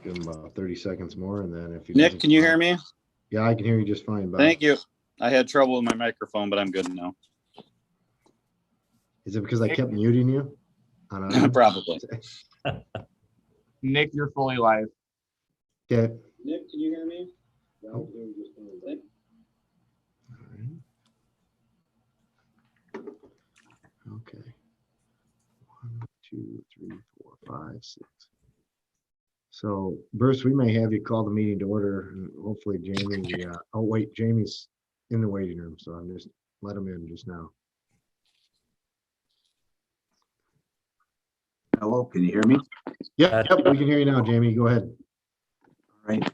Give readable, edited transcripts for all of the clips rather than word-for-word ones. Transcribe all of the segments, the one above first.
Give him about 30 seconds more, and then if he Nick, can you hear me? Yeah, I can hear you just fine, Bob. Thank you. I had trouble with my microphone, but I'm good now. Is it because I kept muting you? Probably. Nick, you're fully live. Okay. Nick, can you hear me? Oh. Okay. 1, 2, 3, 4, 5, 6. So, Bruce, we may have you call the meeting to order, and hopefully Jamie. Oh wait, Jamie's in the waiting room, so I'm just let him in just now. Hello, can you hear me? Yep, we can hear you now, Jamie. Go ahead. All right.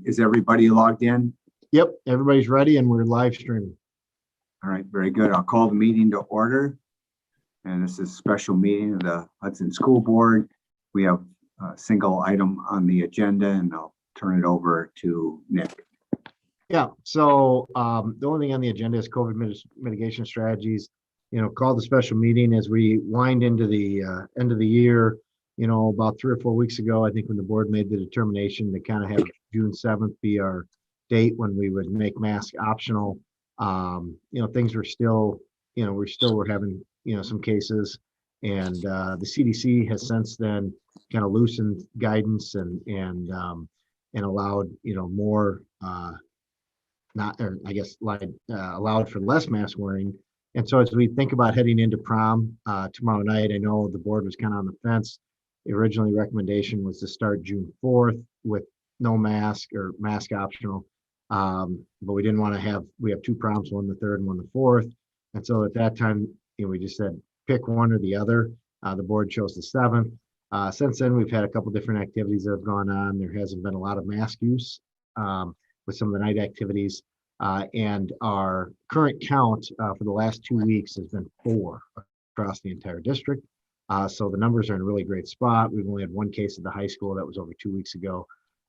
Is everybody logged in? Yep, everybody's ready, and we're live streaming. All right, very good. I'll call the meeting to order. And this is a special meeting of the Hudson School Board. We have a single item on the agenda, and I'll turn it over to Nick. Yeah, so the only thing on the agenda is COVID mitigation strategies. Called the special meeting as we wind into the end of the year. About 3 or 4 weeks ago, I think when the board made the determination to kind of have June 7th be our date when we would make mask optional. Things were still, we're having, some cases, and the CDC has since then kind of loosened guidance and allowed, more, allowed for less mask wearing. And so as we think about heading into prom tomorrow night, I know the board was kind of on the fence. The original recommendation was to start June 4th with no mask or mask optional. But we didn't want to we have 2 proms, one the 3rd and one the 4th. And so at that time, we just said, pick one or the other. The board chose the 7th. Since then, we've had a couple different activities that have gone on. There hasn't been a lot of mask use with some of the night activities. And our current count for the last 2 weeks has been 4 across the entire district. So the numbers are in a really great spot. We've only had 1 case at the high school that was over 2 weeks ago.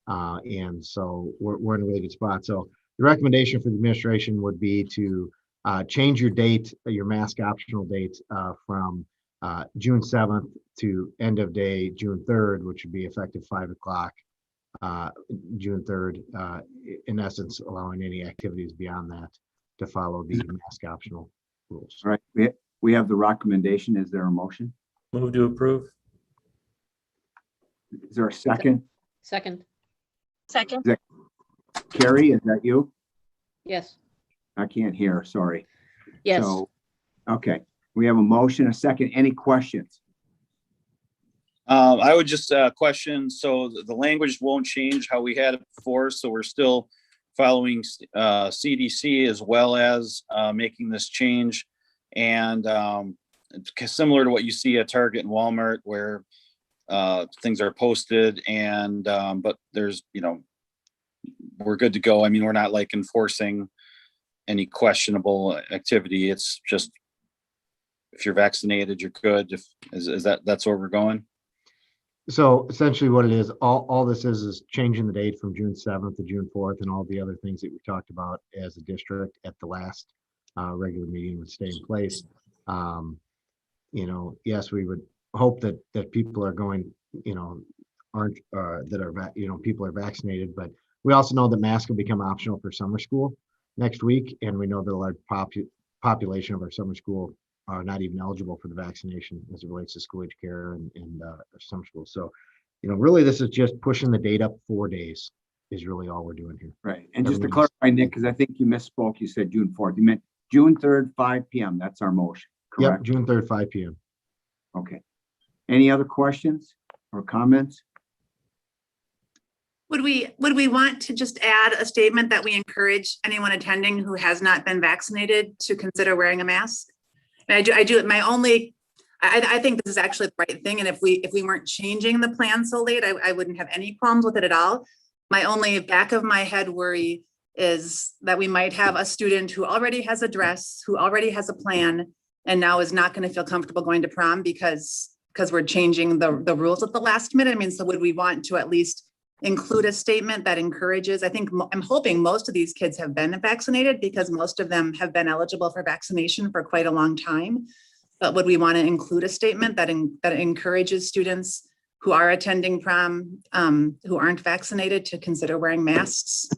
And so we're in a really good spot. So the recommendation for the administration would be to change your date, your mask optional date from June 7th to end of day June 3rd, which would be effective 5 o'clock June 3rd, in essence, allowing any activities beyond that to follow the mask optional rules. All right, we have the recommendation. Is there a motion? Move to approve. Is there a second? Second. Carrie, is that you? Yes. I can't hear, sorry. Yes. So, okay, we have a motion, a second. Any questions? I would just question, so the language won't change how we had it before, so we're still following CDC as well as making this change. And it's similar to what you see at Target and Walmart, where things are posted and but there's, we're good to go. I mean, we're not like enforcing any questionable activity. It's just if you're vaccinated, you're good. That's where we're going? So essentially what it is, all this is changing the date from June 7th to June 4th, and all the other things that we talked about as a district at the last regular meeting would stay in place. Yes, we would hope that people are going, people are vaccinated, but we also know that masks will become optional for summer school next week, and we know that a large population of our summer school are not even eligible for the vaccination as it relates to school age care and summer school. So, really this is just pushing the date up 4 days is really all we're doing here. Right. And just to clarify, Nick, because I think you misspoke, you said June 4th. You meant June 3rd, 5 p.m. That's our motion, correct? Yep, June 3rd, 5 p.m. Okay. Any other questions or comments? Would we want to just add a statement that we encourage anyone attending who has not been vaccinated to consider wearing a mask? And I think this is actually the right thing. And if we weren't changing the plan so late, I wouldn't have any problems with it at all. My only back of my head worry is that we might have a student who already has a dress, who already has a plan, and now is not going to feel comfortable going to prom because we're changing the rules at the last minute. I mean, so would we want to at least include a statement that encourages? I'm hoping most of these kids have been vaccinated because most of them have been eligible for vaccination for quite a long time. But would we want to include a statement that encourages students who are attending prom, who aren't vaccinated to consider wearing masks.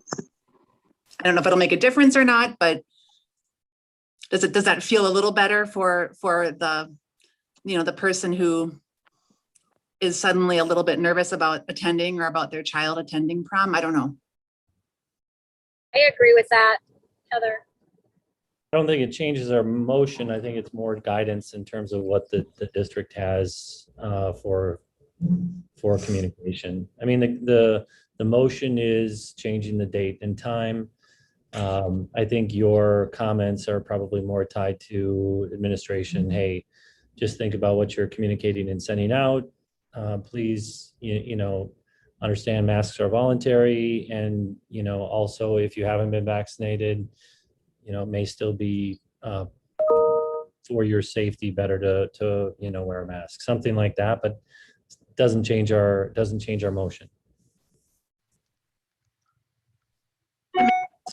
I don't know if it'll make a difference or not, but does that feel a little better for the, the person who is suddenly a little bit nervous about attending or about their child attending prom? I don't know. I agree with that, Heather. I don't think it changes our motion. I think it's more guidance in terms of what the district has for communication. I mean, the motion is changing the date and time. I think your comments are probably more tied to administration. Hey, just think about what you're communicating and sending out. Please, understand masks are voluntary, and also if you haven't been vaccinated, it may still be for your safety better to wear a mask, something like that, but doesn't change our motion.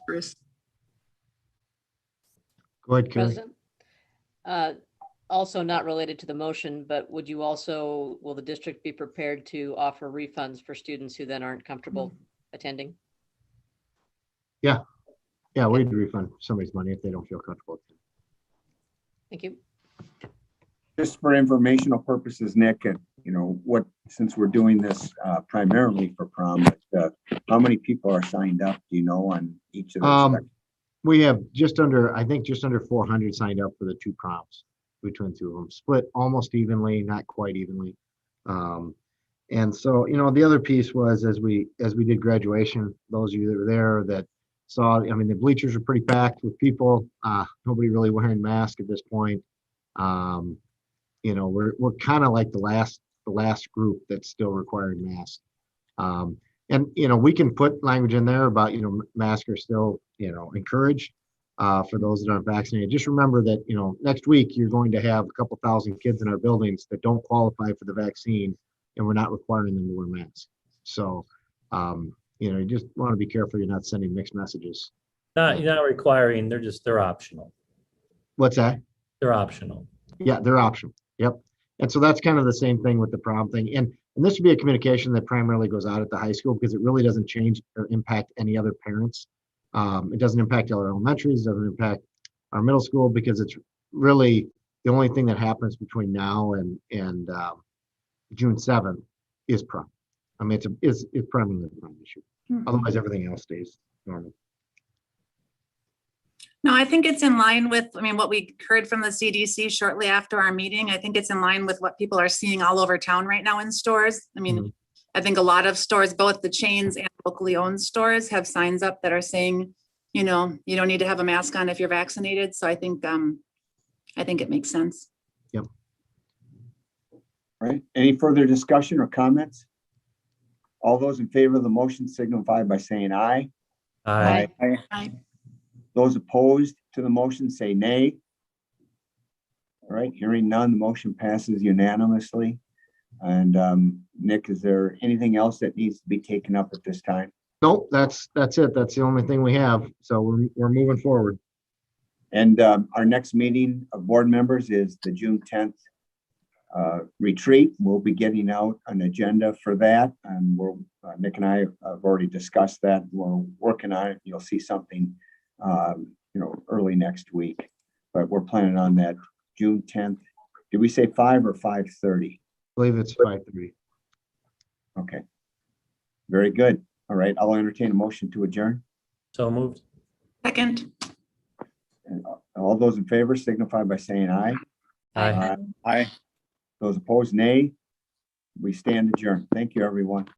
Bruce. Go ahead, Carrie. President. Also not related to the motion, but will the district be prepared to offer refunds for students who then aren't comfortable attending? Yeah, we'd refund somebody's money if they don't feel comfortable. Thank you. Just for informational purposes, Nick, and since we're doing this primarily for prom, how many people are signed up, do you know, on each of those? We have just under 400 signed up for the two proms between the two of them, split almost evenly, not quite evenly. And so, the other piece was as we did graduation, those of you that were there that saw, the bleachers are pretty packed with people, nobody really wearing masks at this point. We're kind of like the last group that's still requiring masks. And we can put language in there about, masks are still, encouraged for those that aren't vaccinated. Just remember that, next week you're going to have a couple thousand kids in our buildings that don't qualify for the vaccine, and we're not requiring them to wear masks. So, you just want to be careful you're not sending mixed messages. You're not requiring, they're optional. What's that? They're optional. Yeah, they're optional. Yep. And so that's kind of the same thing with the prom thing. And this would be a communication that primarily goes out at the high school because it really doesn't change or impact any other parents. It doesn't impact our elementaries, doesn't impact our middle school, because it's really the only thing that happens between now and June 7th is prom. It's primarily a prom issue. Otherwise, everything else stays normal. No, I think it's in line with, what we heard from the CDC shortly after our meeting. I think it's in line with what people are seeing all over town right now in stores. I think a lot of stores, both the chains and locally owned stores, have signs up that are saying, you don't need to have a mask on if you're vaccinated. So I think it makes sense. Yep. All right. Any further discussion or comments? All those in favor of the motion signify by saying aye. Aye. Aye. Those opposed to the motion say nay. All right, hearing none, the motion passes unanimously. And Nick, is there anything else that needs to be taken up at this time? Nope, that's it. That's the only thing we have. So we're moving forward. And our next meeting of board members is the June 10th retreat. We'll be getting out an agenda for that, and Nick and I have already discussed that. We're working on it. You'll see something early next week, but we're planning on that June 10th. Did we say 5 or 5:30? I believe it's 5:30. Okay. Very good. All right. I'll entertain a motion to adjourn. So moved. Second. And all those in favor signify by saying aye. Aye. Aye. Those opposed, nay. We stand adjourned. Thank you, everyone.